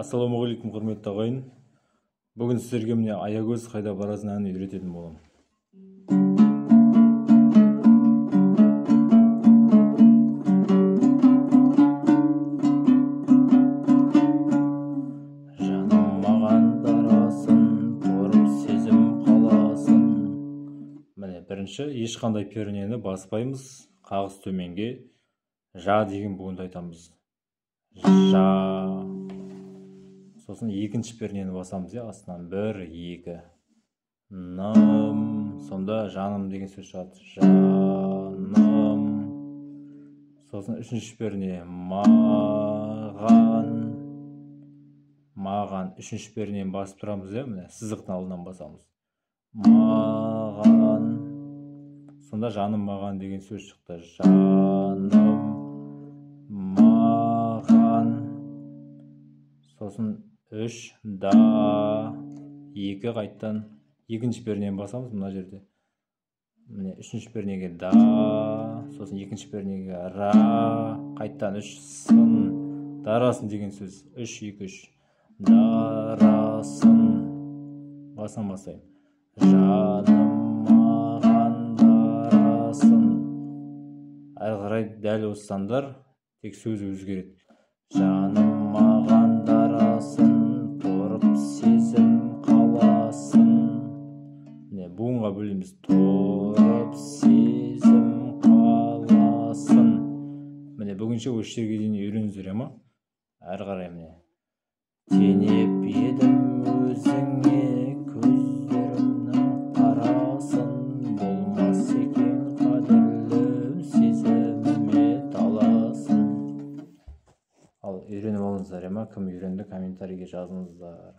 Ассалаумағалейкум құрметті ағайын. Бүгін сіздерге міне аягөз қайда барасың әнін үйрететін боламын. Жаным маған дарасын, тұрып сезім қаласын. Міне бірінші ешқандай пернені баспаймыз, қағыс төменге жа деген буынды айтамыз. Жа. Сосын екінші пернені басамыз, астынан 1, 2. Ным. Сонда жаным деген сөз шығады. Жаным. Сосын үшінші перне маған. Маған. Үшінші пернені басып тұрамыз, міне сызықтың алдынан басамыз. Маған. Сонда жаным маған деген сөз шықты. Жаным маған. Сосын 3, да, 2 қайттан екінші пернені басамыз мына жерде. Міне үшінші пернеге да, сосын екінші пернеге ра, қайттан 3, сын, дарасын деген сөз. 3, 2, 3. Дарасын. Басын басайым. Жаным маған дарасын. Әрі қарай дәл осы сандар, тек сөзі өзгереді. Жаным маған дарасын, тұрып сезім қаласын. Міне буынға бөлеміз. Тұрып сезім қаласын. Міне бүгінше осы жерге дейін үйреніңіздер ма? Әрі қарай міне. Теңеп едім өзіңе көздерімнің қарасын, болмас екен қадірлі сезіміме таласын. Ал үйреніп алыңыздар ма? Кім үйренді, комментарийге жазыңыздар.